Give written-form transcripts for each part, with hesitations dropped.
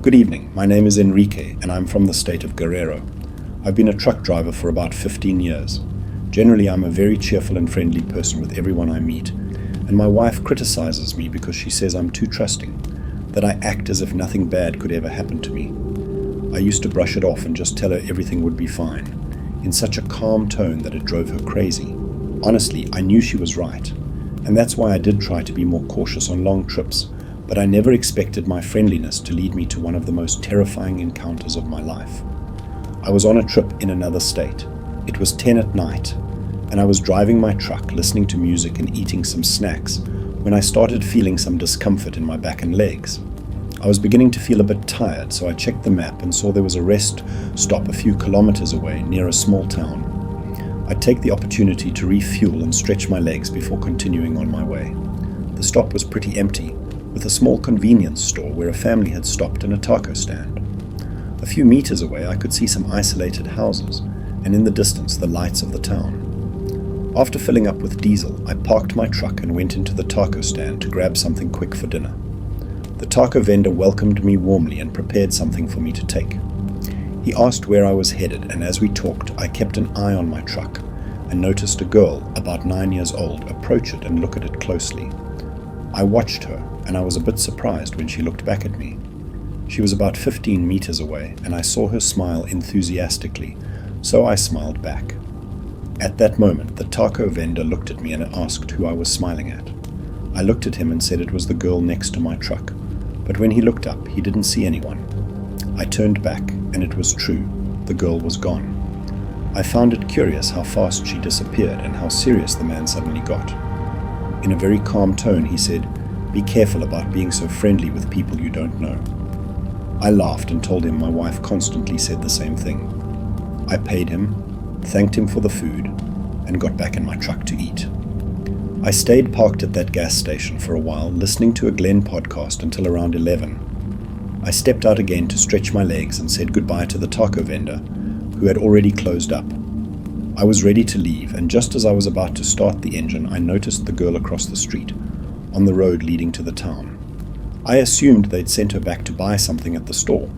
Good evening, my name is Enrique and I'm from the state of Guerrero. I've been a truck driver for about 15 years. Generally, I'm a very cheerful and friendly person with everyone I meet, and my wife criticizes me because she says I'm too trusting, that I act as if nothing bad could ever happen to me. I used to brush it off and just tell her everything would be fine, in such a calm tone that it drove her crazy. Honestly, I knew she was right, and that's why I did try to be more cautious on long trips, but I never expected my friendliness to lead me to one of the most terrifying encounters of my life. I was on a trip in another state. It was 10 at night, and I was driving my truck, listening to music and eating some snacks, when I started feeling some discomfort in my back and legs. I was beginning to feel a bit tired, so I checked the map and saw there was a rest stop a few kilometers away near a small town. I'd take the opportunity to refuel and stretch my legs before continuing on my way. The stop was pretty empty, with a small convenience store where a family had stopped and a taco stand. A few meters away I could see some isolated houses, and in the distance the lights of the town. After filling up with diesel, I parked my truck and went into the taco stand to grab something quick for dinner. The taco vendor welcomed me warmly and prepared something for me to take. He asked where I was headed, and as we talked, I kept an eye on my truck and noticed a girl, about 9 years old, approach it and look at it closely. I watched her, and I was a bit surprised when she looked back at me. She was about 15 meters away, and I saw her smile enthusiastically, so I smiled back. At that moment, the taco vendor looked at me and asked who I was smiling at. I looked at him and said it was the girl next to my truck, but when he looked up, he didn't see anyone. I turned back, and it was true. The girl was gone. I found it curious how fast she disappeared and how serious the man suddenly got. In a very calm tone, he said, "Be careful about being so friendly with people you don't know." I laughed and told him my wife constantly said the same thing. I paid him, thanked him for the food, and got back in my truck to eat. I stayed parked at that gas station for a while, listening to a Glenn podcast until around 11. I stepped out again to stretch my legs and said goodbye to the taco vendor, who had already closed up. I was ready to leave, and just as I was about to start the engine, I noticed the girl across the street, on the road leading to the town. I assumed they'd sent her back to buy something at the store,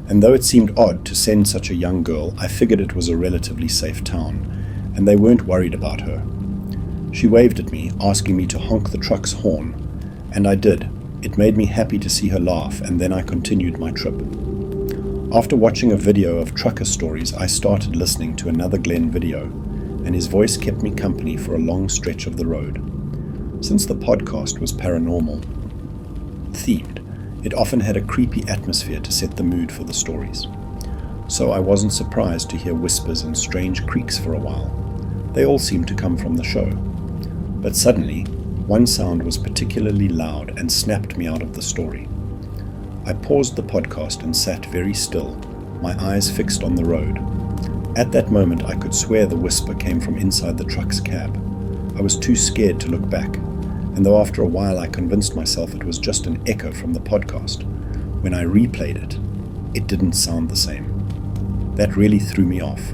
and though it seemed odd to send such a young girl, I figured it was a relatively safe town, and they weren't worried about her. She waved at me, asking me to honk the truck's horn, and I did. It made me happy to see her laugh, and then I continued my trip. After watching a video of trucker stories, I started listening to another Glenn video, and his voice kept me company for a long stretch of the road. Since the podcast was paranormal themed, it often had a creepy atmosphere to set the mood for the stories. So I wasn't surprised to hear whispers and strange creaks for a while. They all seemed to come from the show. But suddenly, one sound was particularly loud and snapped me out of the story. I paused the podcast and sat very still, my eyes fixed on the road. At that moment, I could swear the whisper came from inside the truck's cab. I was too scared to look back, and though after a while I convinced myself it was just an echo from the podcast, when I replayed it, it didn't sound the same. That really threw me off,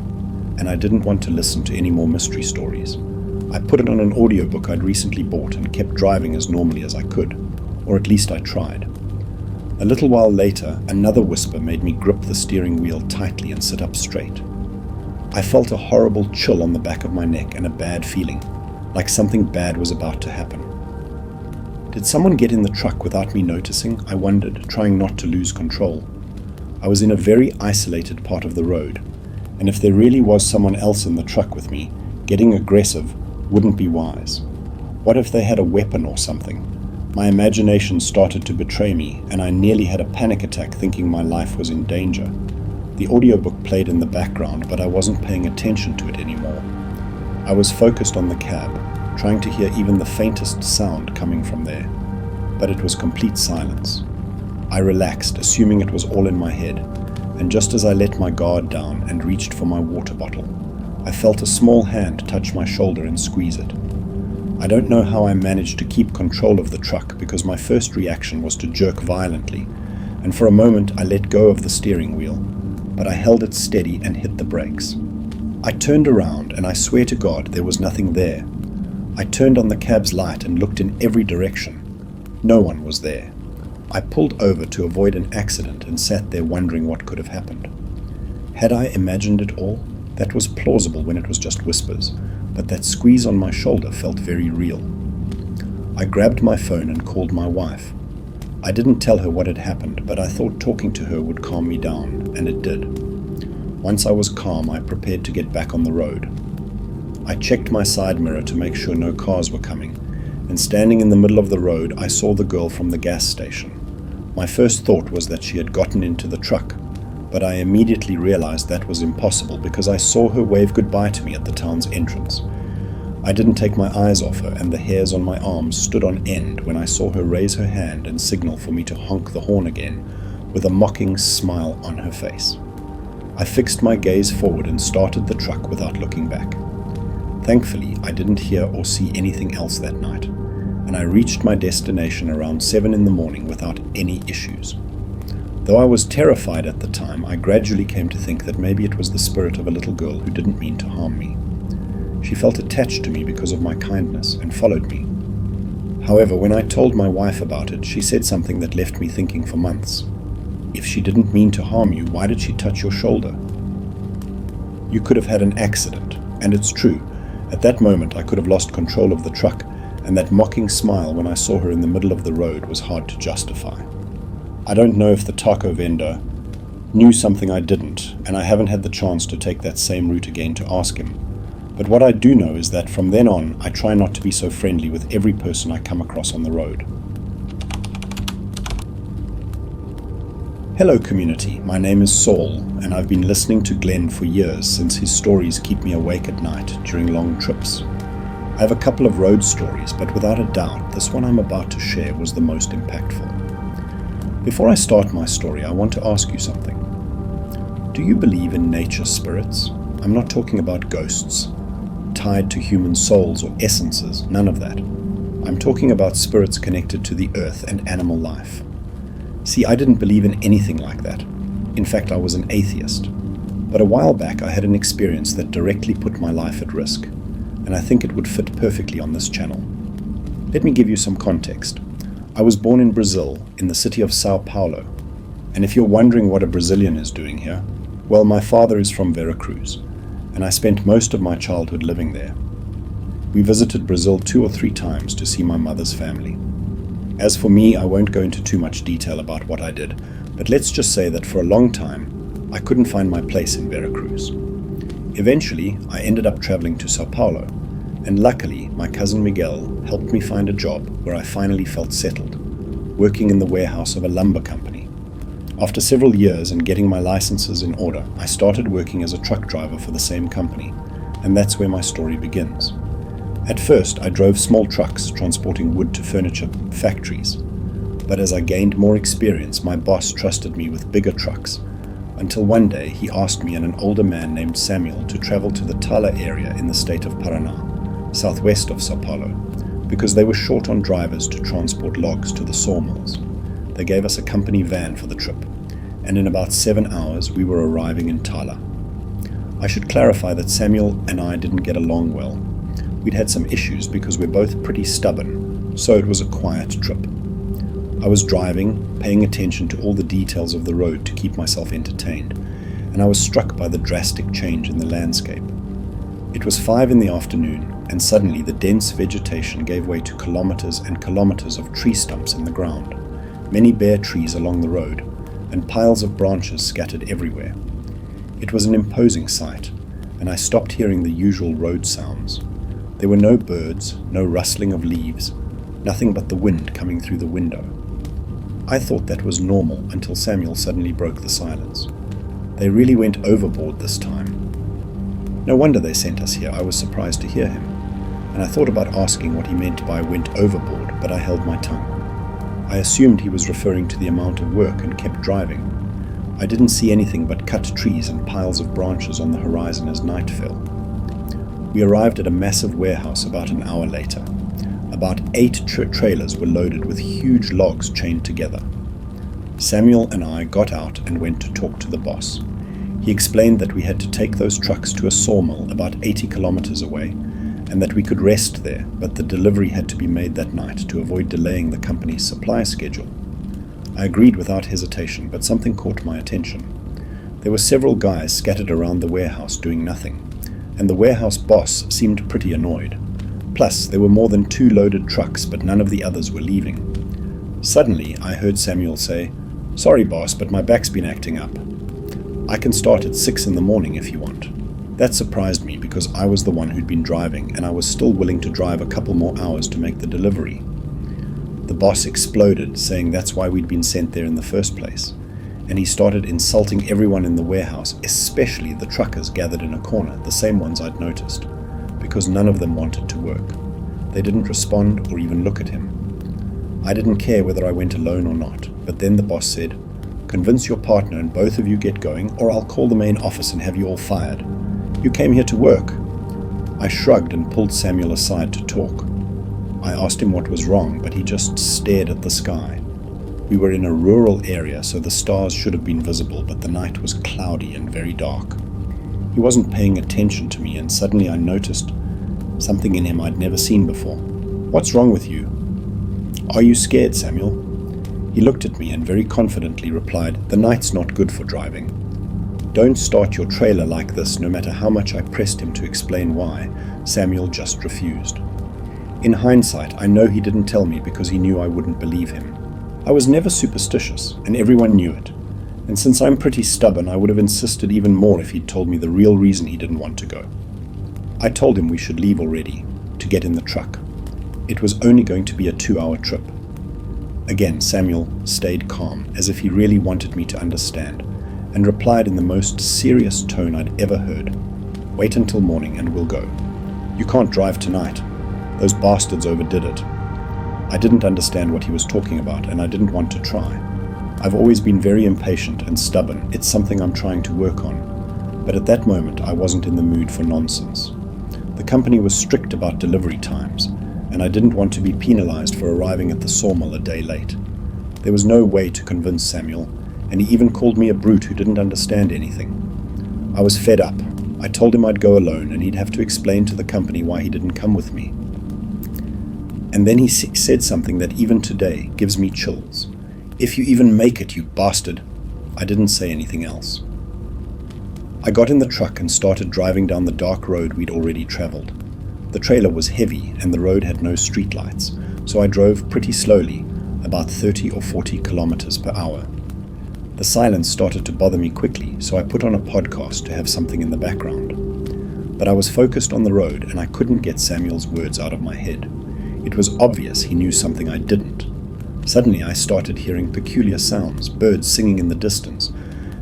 and I didn't want to listen to any more mystery stories. I put it on an audiobook I'd recently bought and kept driving as normally as I could, or at least I tried. A little while later, another whisper made me grip the steering wheel tightly and sit up straight. I felt a horrible chill on the back of my neck and a bad feeling, like something bad was about to happen. Did someone get in the truck without me noticing? I wondered, trying not to lose control. I was in a very isolated part of the road, and if there really was someone else in the truck with me, getting aggressive wouldn't be wise. What if they had a weapon or something? My imagination started to betray me, and I nearly had a panic attack thinking my life was in danger. The audiobook played in the background, but I wasn't paying attention to it anymore. I was focused on the cab, trying to hear even the faintest sound coming from there. But it was complete silence. I relaxed, assuming it was all in my head, and just as I let my guard down and reached for my water bottle, I felt a small hand touch my shoulder and squeeze it. I don't know how I managed to keep control of the truck because my first reaction was to jerk violently, and for a moment I let go of the steering wheel, but I held it steady and hit the brakes. I turned around, and I swear to God there was nothing there. I turned on the cab's light and looked in every direction. No one was there. I pulled over to avoid an accident and sat there wondering what could have happened. Had I imagined it all? That was plausible when it was just whispers, but that squeeze on my shoulder felt very real. I grabbed my phone and called my wife. I didn't tell her what had happened, but I thought talking to her would calm me down, and it did. Once I was calm, I prepared to get back on the road. I checked my side mirror to make sure no cars were coming, and standing in the middle of the road, I saw the girl from the gas station. My first thought was that she had gotten into the truck, but I immediately realized that was impossible because I saw her wave goodbye to me at the town's entrance. I didn't take my eyes off her, and the hairs on my arms stood on end when I saw her raise her hand and signal for me to honk the horn again, with a mocking smile on her face. I fixed my gaze forward and started the truck without looking back. Thankfully, I didn't hear or see anything else that night, and I reached my destination around 7 in the morning without any issues. Though I was terrified at the time, I gradually came to think that maybe it was the spirit of a little girl who didn't mean to harm me. She felt attached to me because of my kindness and followed me. However, when I told my wife about it, she said something that left me thinking for months. If she didn't mean to harm you, why did she touch your shoulder? You could have had an accident, and it's true. At that moment, I could have lost control of the truck, and that mocking smile when I saw her in the middle of the road was hard to justify. I don't know if the taco vendor knew something I didn't, and I haven't had the chance to take that same route again to ask him. But what I do know is that from then on, I try not to be so friendly with every person I come across on the road. Hello community, my name is Saul, and I've been listening to Glenn for years since his stories keep me awake at night during long trips. I have a couple of road stories, but without a doubt, this one I'm about to share was the most impactful. Before I start my story, I want to ask you something. Do you believe in nature spirits? I'm not talking about ghosts, tied to human souls or essences, none of that. I'm talking about spirits connected to the earth and animal life. See, I didn't believe in anything like that. In fact, I was an atheist. But a while back, I had an experience that directly put my life at risk, and I think it would fit perfectly on this channel. Let me give you some context. I was born in Brazil, in the city of Sao Paulo, and if you're wondering what a Brazilian is doing here, well, my father is from Veracruz, and I spent most of my childhood living there. We visited Brazil 2 or 3 times to see my mother's family. As for me, I won't go into too much detail about what I did, but let's just say that for a long time, I couldn't find my place in Veracruz. Eventually, I ended up traveling to Sao Paulo, and luckily, my cousin Miguel helped me find a job where I finally felt settled, working in the warehouse of a lumber company. After several years and getting my licenses in order, I started working as a truck driver for the same company, and that's where my story begins. At first, I drove small trucks transporting wood to furniture factories, but as I gained more experience, my boss trusted me with bigger trucks, until one day he asked me and an older man named Samuel to travel to the Tala area in the state of Paraná, southwest of Sao Paulo, because they were short on drivers to transport logs to the sawmills. They gave us a company van for the trip, and in about 7 hours we were arriving in Tala. I should clarify that Samuel and I didn't get along well. We'd had some issues because we're both pretty stubborn, so it was a quiet trip. I was driving, paying attention to all the details of the road to keep myself entertained, and I was struck by the drastic change in the landscape. It was 5 in the afternoon, and suddenly the dense vegetation gave way to kilometers and kilometers of tree stumps in the ground, many bare trees along the road, and piles of branches scattered everywhere. It was an imposing sight, and I stopped hearing the usual road sounds. There were no birds, no rustling of leaves, nothing but the wind coming through the window. I thought that was normal until Samuel suddenly broke the silence. They really went overboard this time. No wonder they sent us here. I was surprised to hear him, and I thought about asking what he meant by went overboard, but I held my tongue. I assumed he was referring to the amount of work and kept driving. I didn't see anything but cut trees and piles of branches on the horizon as night fell. We arrived at a massive warehouse about an hour later. About 8 trailers were loaded with huge logs chained together. Samuel and I got out and went to talk to the boss. He explained that we had to take those trucks to a sawmill about 80 kilometers away, and that we could rest there, but the delivery had to be made that night to avoid delaying the company's supply schedule. I agreed without hesitation, but something caught my attention. There were several guys scattered around the warehouse doing nothing, and the warehouse boss seemed pretty annoyed. Plus, there were more than 2 loaded trucks, but none of the others were leaving. Suddenly, I heard Samuel say, "Sorry boss, but my back's been acting up. I can start at 6 in the morning if you want." That surprised me because I was the one who'd been driving, and I was still willing to drive a couple more hours to make the delivery. The boss exploded, saying that's why we'd been sent there in the first place, and he started insulting everyone in the warehouse, especially the truckers gathered in a corner, the same ones I'd noticed, because none of them wanted to work. They didn't respond or even look at him. I didn't care whether I went alone or not, but then the boss said, "Convince your partner and both of you get going, or I'll call the main office and have you all fired. You came here to work." I shrugged and pulled Samuel aside to talk. I asked him what was wrong, but he just stared at the sky. We were in a rural area, so the stars should have been visible, but the night was cloudy and very dark. He wasn't paying attention to me, and suddenly I noticed something in him I'd never seen before. "What's wrong with you?" "Are you scared, Samuel?" He looked at me and very confidently replied, "The night's not good for driving." "Don't start your trailer like this." No matter how much I pressed him to explain why, Samuel just refused. In hindsight, I know he didn't tell me because he knew I wouldn't believe him. I was never superstitious, and everyone knew it. And since I'm pretty stubborn, I would have insisted even more if he'd told me the real reason he didn't want to go. I told him we should leave already, to get in the truck. It was only going to be a 2-hour trip. Again, Samuel stayed calm, as if he really wanted me to understand, and replied in the most serious tone I'd ever heard. "Wait until morning and we'll go. You can't drive tonight. Those bastards overdid it." I didn't understand what he was talking about, and I didn't want to try. I've always been very impatient and stubborn. It's something I'm trying to work on. But at that moment, I wasn't in the mood for nonsense. The company was strict about delivery times, and I didn't want to be penalized for arriving at the sawmill a day late. There was no way to convince Samuel, and he even called me a brute who didn't understand anything. I was fed up. I told him I'd go alone, and he'd have to explain to the company why he didn't come with me. And then he said something that even today gives me chills. "If you even make it, you bastard." I didn't say anything else. I got in the truck and started driving down the dark road we'd already traveled. The trailer was heavy and the road had no streetlights, so I drove pretty slowly, about 30 or 40 kilometers per hour. The silence started to bother me quickly, so I put on a podcast to have something in the background. But I was focused on the road and I couldn't get Samuel's words out of my head. It was obvious he knew something I didn't. Suddenly I started hearing peculiar sounds, birds singing in the distance,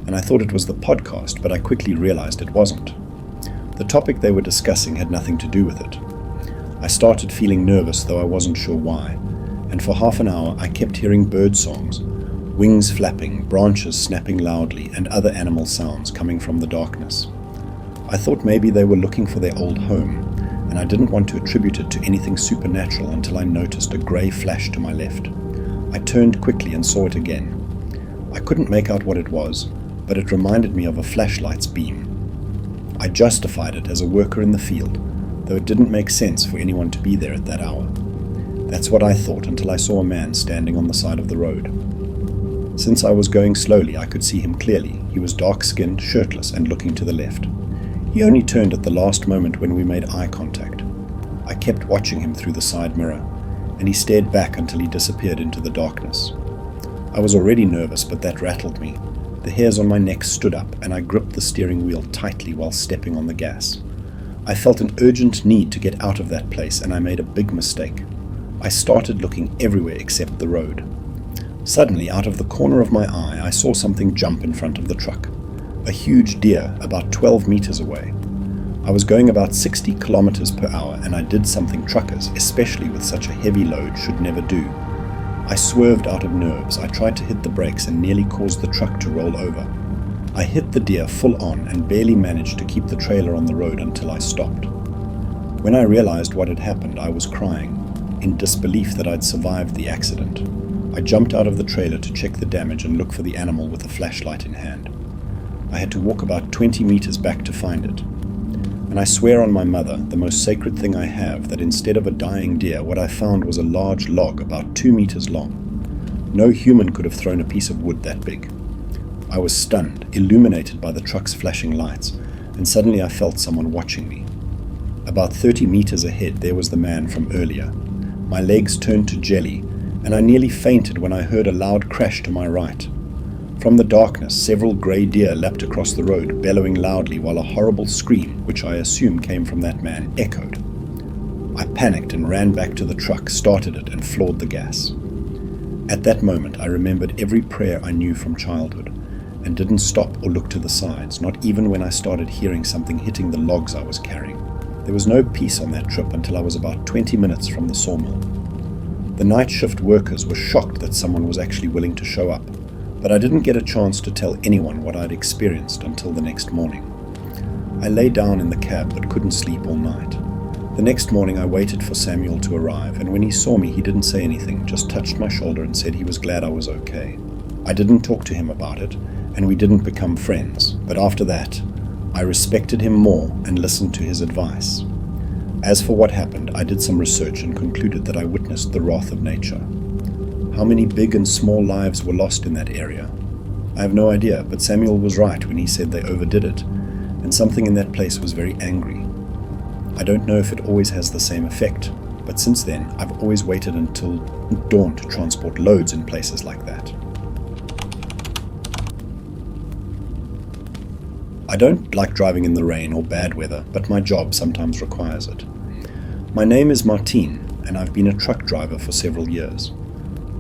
and I thought it was the podcast, but I quickly realized it wasn't. The topic they were discussing had nothing to do with it. I started feeling nervous, though I wasn't sure why, and for half an hour I kept hearing bird songs, wings flapping, branches snapping loudly, and other animal sounds coming from the darkness. I thought maybe they were looking for their old home, and I didn't want to attribute it to anything supernatural until I noticed a grey flash to my left. I turned quickly and saw it again. I couldn't make out what it was, but it reminded me of a flashlight's beam. I justified it as a worker in the field, though it didn't make sense for anyone to be there at that hour. That's what I thought until I saw a man standing on the side of the road. Since I was going slowly, I could see him clearly. He was dark-skinned, shirtless, and looking to the left. He only turned at the last moment when we made eye contact. I kept watching him through the side mirror, and he stared back until he disappeared into the darkness. I was already nervous, but that rattled me. The hairs on my neck stood up, and I gripped the steering wheel tightly while stepping on the gas. I felt an urgent need to get out of that place, and I made a big mistake. I started looking everywhere except the road. Suddenly, out of the corner of my eye, I saw something jump in front of the truck. A huge deer about 12 meters away. I was going about 60 kilometers per hour, and I did something truckers, especially with such a heavy load, should never do. I swerved out of nerves. I tried to hit the brakes and nearly caused the truck to roll over. I hit the deer full on and barely managed to keep the trailer on the road until I stopped. When I realized what had happened, I was crying, in disbelief that I'd survived the accident. I jumped out of the trailer to check the damage and look for the animal with a flashlight in hand. I had to walk about 20 meters back to find it. And I swear on my mother, the most sacred thing I have, that instead of a dying deer, what I found was a large log about 2 meters long. No human could have thrown a piece of wood that big. I was stunned, illuminated by the truck's flashing lights, and suddenly I felt someone watching me. About 30 meters ahead, there was the man from earlier. My legs turned to jelly, and I nearly fainted when I heard a loud crash to my right. From the darkness, several grey deer leapt across the road, bellowing loudly, while a horrible scream, which I assume came from that man, echoed. I panicked and ran back to the truck, started it, and floored the gas. At that moment, I remembered every prayer I knew from childhood, and didn't stop or look to the sides, not even when I started hearing something hitting the logs I was carrying. There was no peace on that trip until I was about 20 minutes from the sawmill. The night shift workers were shocked that someone was actually willing to show up, but I didn't get a chance to tell anyone what I'd experienced until the next morning. I lay down in the cab but couldn't sleep all night. The next morning I waited for Samuel to arrive, and when he saw me he didn't say anything, just touched my shoulder and said he was glad I was okay. I didn't talk to him about it, and we didn't become friends, but after that, I respected him more and listened to his advice. As for what happened, I did some research and concluded that I witnessed the wrath of nature. How many big and small lives were lost in that area? I have no idea, but Samuel was right when he said they overdid it, and something in that place was very angry. I don't know if it always has the same effect, but since then, I've always waited until dawn to transport loads in places like that. I don't like driving in the rain or bad weather, but my job sometimes requires it. My name is Martine, and I've been a truck driver for several years.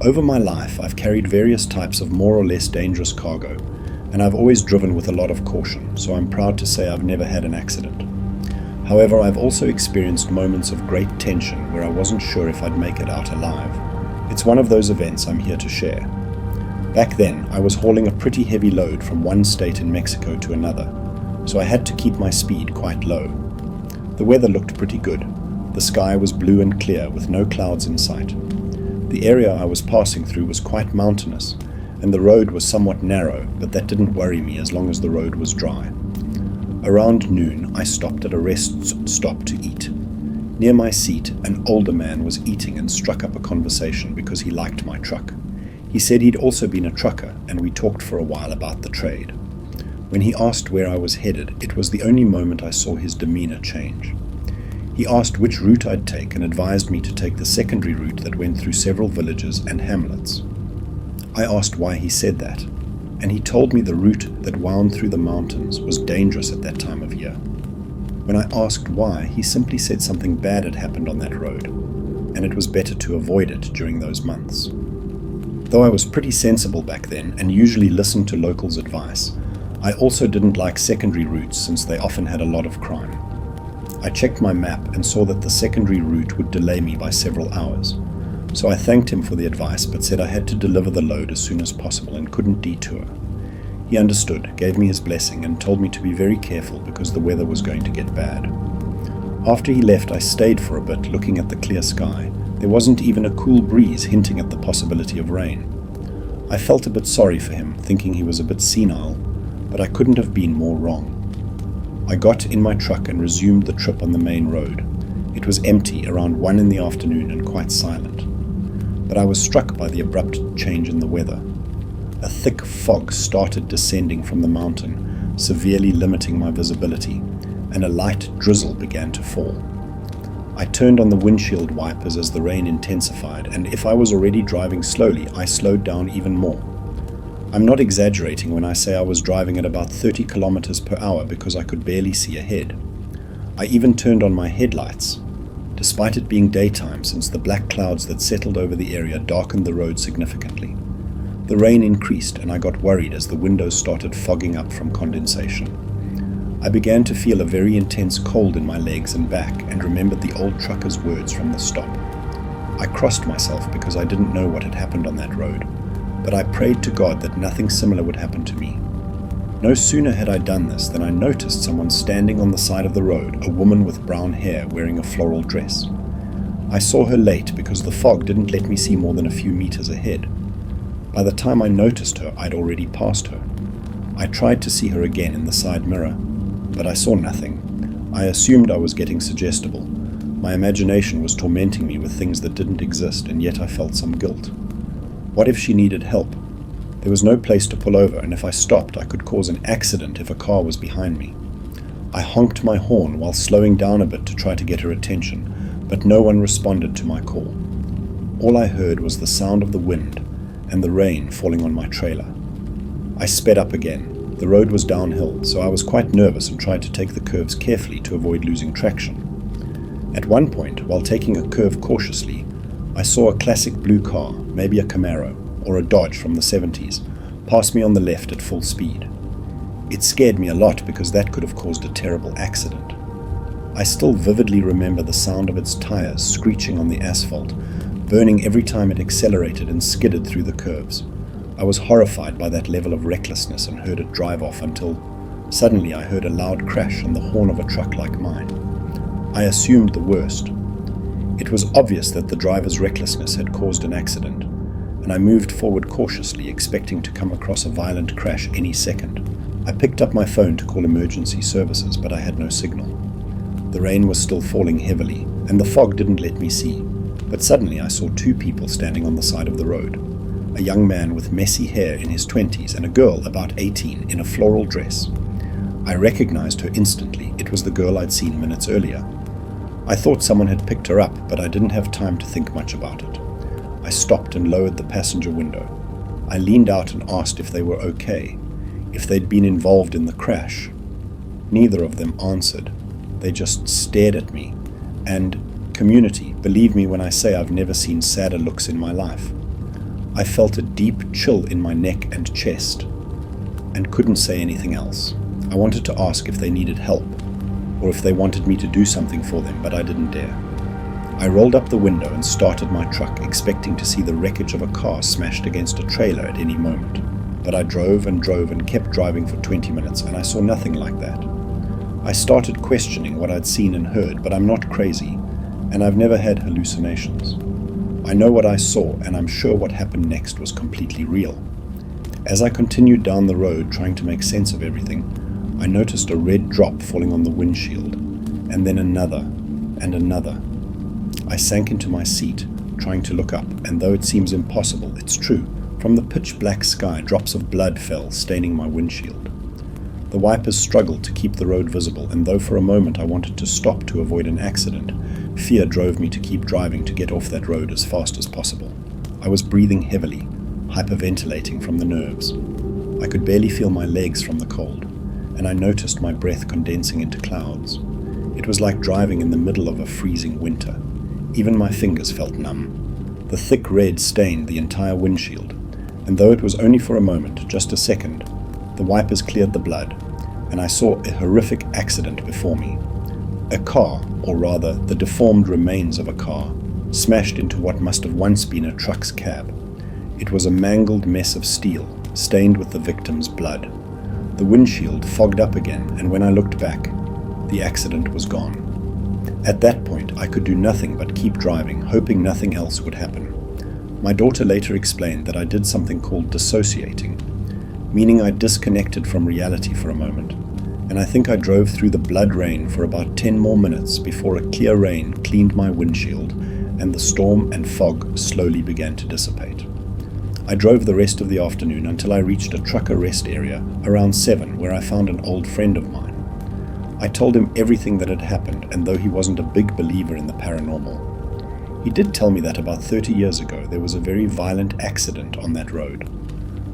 Over my life, I've carried various types of more or less dangerous cargo, and I've always driven with a lot of caution, so I'm proud to say I've never had an accident. However, I've also experienced moments of great tension where I wasn't sure if I'd make it out alive. It's one of those events I'm here to share. Back then, I was hauling a pretty heavy load from one state in Mexico to another, so I had to keep my speed quite low. The weather looked pretty good. The sky was blue and clear with no clouds in sight. The area I was passing through was quite mountainous, and the road was somewhat narrow, but that didn't worry me as long as the road was dry. Around noon, I stopped at a rest stop to eat. Near my seat, an older man was eating and struck up a conversation because he liked my truck. He said he'd also been a trucker, and we talked for a while about the trade. When he asked where I was headed, it was the only moment I saw his demeanor change. He asked which route I'd take and advised me to take the secondary route that went through several villages and hamlets. I asked why he said that, and he told me the route that wound through the mountains was dangerous at that time of year. When I asked why, he simply said something bad had happened on that road, and it was better to avoid it during those months. Though I was pretty sensible back then and usually listened to locals' advice, I also didn't like secondary routes since they often had a lot of crime. I checked my map and saw that the secondary route would delay me by several hours, so I thanked him for the advice but said I had to deliver the load as soon as possible and couldn't detour. He understood, gave me his blessing, and told me to be very careful because the weather was going to get bad. After he left, I stayed for a bit looking at the clear sky. There wasn't even a cool breeze hinting at the possibility of rain. I felt a bit sorry for him, thinking he was a bit senile, but I couldn't have been more wrong. I got in my truck and resumed the trip on the main road. It was empty around 1 in the afternoon and quite silent. But I was struck by the abrupt change in the weather. A thick fog started descending from the mountain, severely limiting my visibility, and a light drizzle began to fall. I turned on the windshield wipers as the rain intensified, and if I was already driving slowly, I slowed down even more. I'm not exaggerating when I say I was driving at about 30 kilometers per hour because I could barely see ahead. I even turned on my headlights, despite it being daytime, since the black clouds that settled over the area darkened the road significantly. The rain increased, and I got worried as the windows started fogging up from condensation. I began to feel a very intense cold in my legs and back and remembered the old trucker's words from the stop. I crossed myself because I didn't know what had happened on that road, but I prayed to God that nothing similar would happen to me. No sooner had I done this than I noticed someone standing on the side of the road, a woman with brown hair wearing a floral dress. I saw her late because the fog didn't let me see more than a few meters ahead. By the time I noticed her, I'd already passed her. I tried to see her again in the side mirror, but I saw nothing. I assumed I was getting suggestible. My imagination was tormenting me with things that didn't exist, and yet I felt some guilt. What if she needed help? There was no place to pull over, and if I stopped, I could cause an accident if a car was behind me. I honked my horn while slowing down a bit to try to get her attention, but no one responded to my call. All I heard was the sound of the wind and the rain falling on my trailer. I sped up again. The road was downhill, so I was quite nervous and tried to take the curves carefully to avoid losing traction. At one point, while taking a curve cautiously, I saw a classic blue car, maybe a Camaro or a Dodge from the 70s, pass me on the left at full speed. It scared me a lot because that could have caused a terrible accident. I still vividly remember the sound of its tires screeching on the asphalt, burning every time it accelerated and skidded through the curves. I was horrified by that level of recklessness and heard it drive off until suddenly I heard a loud crash and the horn of a truck like mine. I assumed the worst. It was obvious that the driver's recklessness had caused an accident, and I moved forward cautiously, expecting to come across a violent crash any second. I picked up my phone to call emergency services, but I had no signal. The rain was still falling heavily, and the fog didn't let me see, but suddenly I saw two people standing on the side of the road. A young man with messy hair in his 20s and a girl about 18 in a floral dress. I recognized her instantly. It was the girl I'd seen minutes earlier. I thought someone had picked her up, but I didn't have time to think much about it. I stopped and lowered the passenger window. I leaned out and asked if they were okay, if they'd been involved in the crash. Neither of them answered. They just stared at me. And, community, believe me when I say I've never seen sadder looks in my life. I felt a deep chill in my neck and chest, and couldn't say anything else. I wanted to ask if they needed help, or if they wanted me to do something for them, but I didn't dare. I rolled up the window and started my truck, expecting to see the wreckage of a car smashed against a trailer at any moment. But I drove and kept driving for 20 minutes, and I saw nothing like that. I started questioning what I'd seen and heard, but I'm not crazy, and I've never had hallucinations. I know what I saw, and I'm sure what happened next was completely real. As I continued down the road trying to make sense of everything, I noticed a red drop falling on the windshield, and then another, and another. I sank into my seat, trying to look up, and though it seems impossible, it's true. From the pitch-black sky, drops of blood fell, staining my windshield. The wipers struggled to keep the road visible, and though for a moment I wanted to stop to avoid an accident, fear drove me to keep driving to get off that road as fast as possible. I was breathing heavily, hyperventilating from the nerves. I could barely feel my legs from the cold, and I noticed my breath condensing into clouds. It was like driving in the middle of a freezing winter. Even my fingers felt numb. The thick red stained the entire windshield, and though it was only for a moment, just a second, the wipers cleared the blood, and I saw a horrific accident before me. A car, or rather the deformed remains of a car, smashed into what must have once been a truck's cab. It was a mangled mess of steel, stained with the victim's blood. The windshield fogged up again, and when I looked back, the accident was gone. At that point, I could do nothing but keep driving, hoping nothing else would happen. My daughter later explained that I did something called dissociating, meaning I disconnected from reality for a moment, and I think I drove through the blood rain for about 10 more minutes before a clear rain cleaned my windshield and the storm and fog slowly began to dissipate. I drove the rest of the afternoon until I reached a trucker rest area around 7, where I found an old friend of mine. I told him everything that had happened, and though he wasn't a big believer in the paranormal, he did tell me that about 30 years ago there was a very violent accident on that road.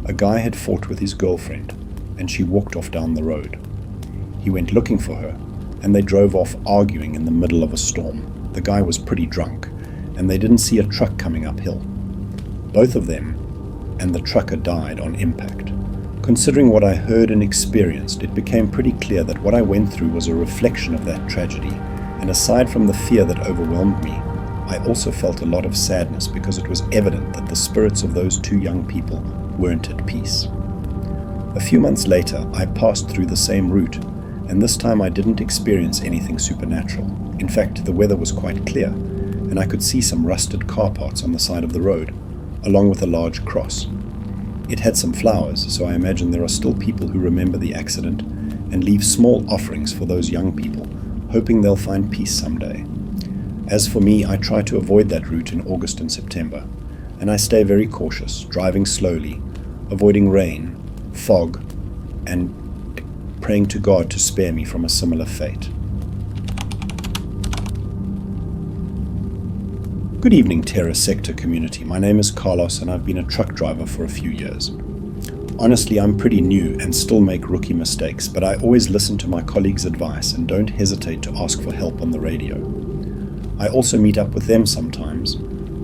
A guy had fought with his girlfriend, and she walked off down the road. He went looking for her, and they drove off arguing in the middle of a storm. The guy was pretty drunk, and they didn't see a truck coming uphill. Both of them and the trucker died on impact. Considering what I heard and experienced, it became pretty clear that what I went through was a reflection of that tragedy, and aside from the fear that overwhelmed me, I also felt a lot of sadness because it was evident that the spirits of those two young people weren't at peace. A few months later, I passed through the same route, and this time I didn't experience anything supernatural. In fact, the weather was quite clear, and I could see some rusted car parts on the side of the road, along with a large cross. It had some flowers, so I imagine there are still people who remember the accident and leave small offerings for those young people, hoping they'll find peace someday. As for me, I try to avoid that route in August and September. and I stay very cautious, driving slowly, avoiding rain, fog, and praying to God to spare me from a similar fate. Good evening, Terror Sector community. My name is Carlos and I've been a truck driver for a few years. Honestly, I'm pretty new and still make rookie mistakes, but I always listen to my colleagues' advice and don't hesitate to ask for help on the radio. I also meet up with them sometimes,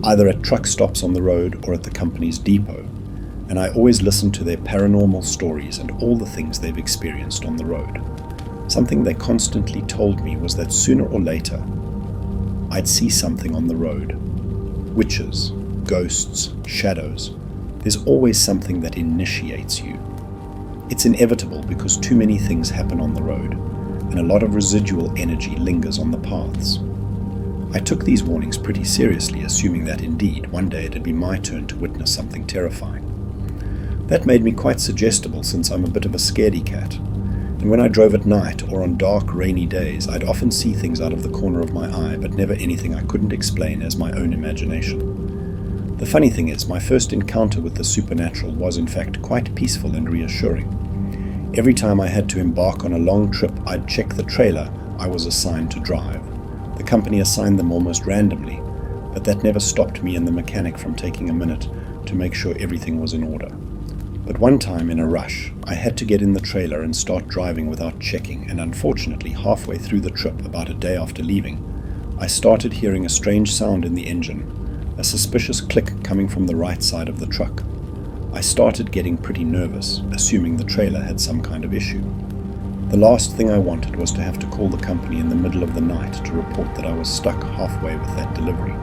either at truck stops on the road or at the company's depot, and I always listen to their paranormal stories and all the things they've experienced on the road. Something they constantly told me was that sooner or later, I'd see something on the road. Witches, ghosts, shadows. There's always something that initiates you. It's inevitable because too many things happen on the road, and a lot of residual energy lingers on the paths. I took these warnings pretty seriously, assuming that indeed one day it'd be my turn to witness something terrifying. That made me quite suggestible since I'm a bit of a scaredy cat, and when I drove at night or on dark, rainy days, I'd often see things out of the corner of my eye, but never anything I couldn't explain as my own imagination. The funny thing is, my first encounter with the supernatural was in fact quite peaceful and reassuring. Every time I had to embark on a long trip, I'd check the trailer I was assigned to drive. The company assigned them almost randomly, but that never stopped me and the mechanic from taking a minute to make sure everything was in order. But one time, in a rush, I had to get in the trailer and start driving without checking, and unfortunately, halfway through the trip, about a day after leaving, I started hearing a strange sound in the engine, a suspicious click coming from the right side of the truck. I started getting pretty nervous, assuming the trailer had some kind of issue. The last thing I wanted was to have to call the company in the middle of the night to report that I was stuck halfway with that delivery.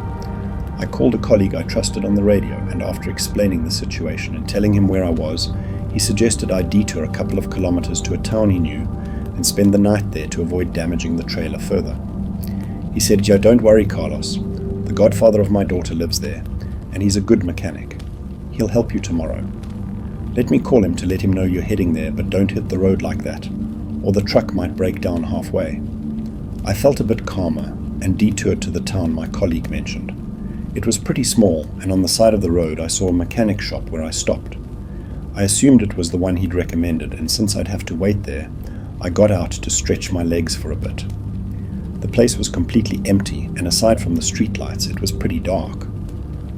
I called a colleague I trusted on the radio, and after explaining the situation and telling him where I was, he suggested I detour a couple of kilometers to a town he knew and spend the night there to avoid damaging the trailer further. He said, "Yo, don't worry, Carlos. The godfather of my daughter lives there, and he's a good mechanic. He'll help you tomorrow. Let me call him to let him know you're heading there, but don't hit the road like that, or the truck might break down halfway." I felt a bit calmer and detoured to the town my colleague mentioned. It was pretty small, and on the side of the road I saw a mechanic shop where I stopped. I assumed it was the one he'd recommended, and since I'd have to wait there, I got out to stretch my legs for a bit. The place was completely empty, and aside from the streetlights, it was pretty dark.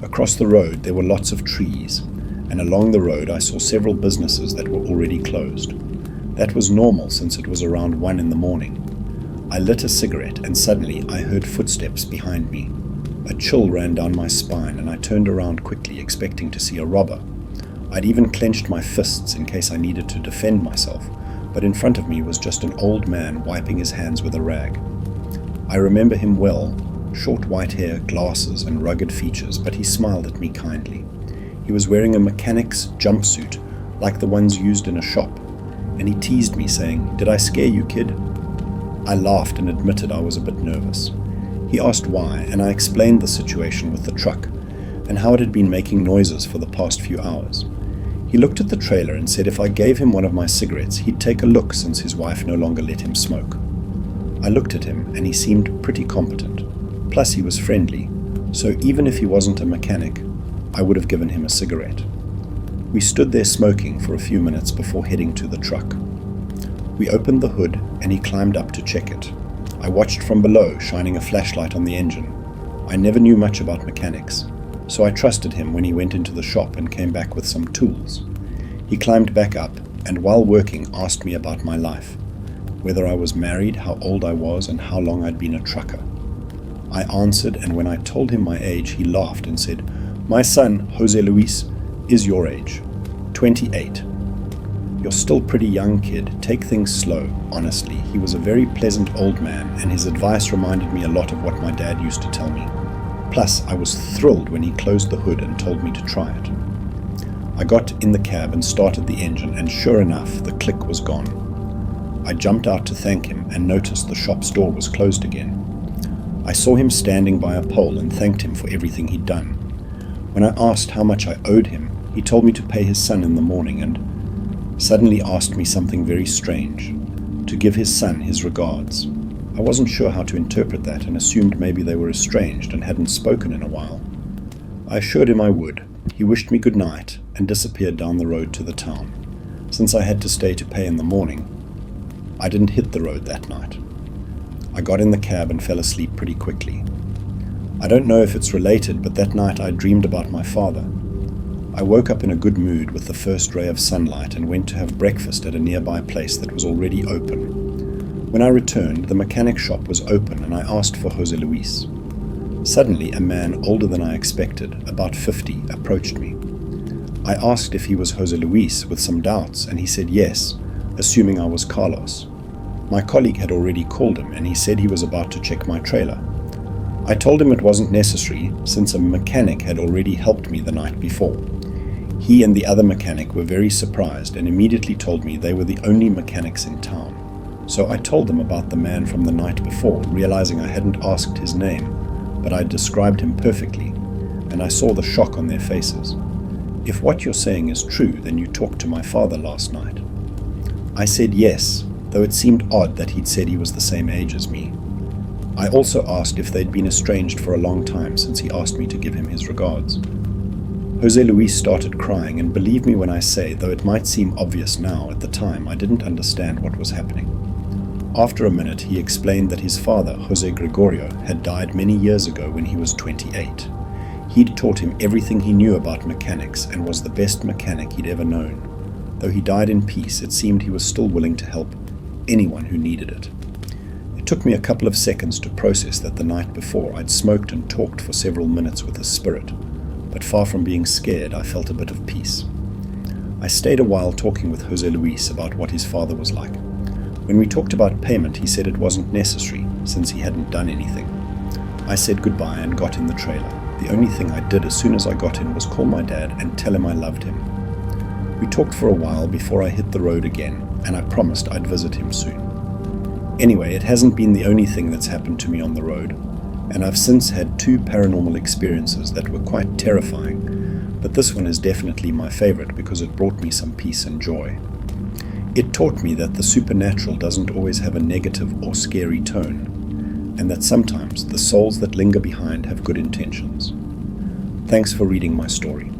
Across the road there were lots of trees, and along the road I saw several businesses that were already closed. That was normal since it was around 1 in the morning. I lit a cigarette, and suddenly I heard footsteps behind me. A chill ran down my spine, and I turned around quickly, expecting to see a robber. I'd even clenched my fists in case I needed to defend myself, but in front of me was just an old man wiping his hands with a rag. I remember him well, short white hair, glasses, and rugged features, but he smiled at me kindly. He was wearing a mechanic's jumpsuit, like the ones used in a shop, and he teased me, saying, "Did I scare you, kid?" I laughed and admitted I was a bit nervous. He asked why, and I explained the situation with the truck and how it had been making noises for the past few hours. He looked at the trailer and said if I gave him one of my cigarettes, he'd take a look since his wife no longer let him smoke. I looked at him and he seemed pretty competent. Plus he was friendly, so even if he wasn't a mechanic, I would have given him a cigarette. We stood there smoking for a few minutes before heading to the truck. We opened the hood and he climbed up to check it. I watched from below, shining a flashlight on the engine. I never knew much about mechanics, so I trusted him when he went into the shop and came back with some tools. He climbed back up, and while working asked me about my life, whether I was married, how old I was, and how long I'd been a trucker. I answered, and when I told him my age, he laughed and said, "My son, Jose Luis, is your age, 28. You're still pretty young, kid. Take things slow." Honestly, he was a very pleasant old man, and his advice reminded me a lot of what my dad used to tell me. Plus, I was thrilled when he closed the hood and told me to try it. I got in the cab and started the engine, and sure enough, the click was gone. I jumped out to thank him and noticed the shop's door was closed again. I saw him standing by a pole and thanked him for everything he'd done. When I asked how much I owed him, he told me to pay his son in the morning and suddenly asked me something very strange, to give his son his regards. I wasn't sure how to interpret that and assumed maybe they were estranged and hadn't spoken in a while. I assured him I would. He wished me good night and disappeared down the road to the town. Since I had to stay to pay in the morning, I didn't hit the road that night. I got in the cab and fell asleep pretty quickly. I don't know if it's related, but that night I dreamed about my father. I woke up in a good mood with the first ray of sunlight and went to have breakfast at a nearby place that was already open. When I returned, the mechanic shop was open and I asked for Jose Luis. Suddenly, a man older than I expected, about 50, approached me. I asked if he was Jose Luis with some doubts, and he said yes, assuming I was Carlos. My colleague had already called him, and he said he was about to check my trailer. I told him it wasn't necessary, since a mechanic had already helped me the night before. He and the other mechanic were very surprised and immediately told me they were the only mechanics in town. So I told them about the man from the night before, realizing I hadn't asked his name, but I described him perfectly, and I saw the shock on their faces. If what you're saying is true, then you talked to my father last night. I said yes, though it seemed odd that he'd said he was the same age as me. I also asked if they'd been estranged for a long time since he asked me to give him his regards. Jose Luis started crying, and believe me when I say, though it might seem obvious now, at the time I didn't understand what was happening. After a minute, he explained that his father, Jose Gregorio, had died many years ago when he was 28. He'd taught him everything he knew about mechanics and was the best mechanic he'd ever known. Though he died in peace, it seemed he was still willing to help anyone who needed it. It took me a couple of seconds to process that the night before I'd smoked and talked for several minutes with his spirit, but far from being scared, I felt a bit of peace. I stayed a while talking with Jose Luis about what his father was like. When we talked about payment, he said it wasn't necessary, since he hadn't done anything. I said goodbye and got in the trailer. The only thing I did as soon as I got in was call my dad and tell him I loved him. We talked for a while before I hit the road again, and I promised I'd visit him soon. Anyway, it hasn't been the only thing that's happened to me on the road, and I've since had 2 paranormal experiences that were quite terrifying, but this one is definitely my favorite because it brought me some peace and joy. It taught me that the supernatural doesn't always have a negative or scary tone, and that sometimes the souls that linger behind have good intentions. Thanks for reading my story.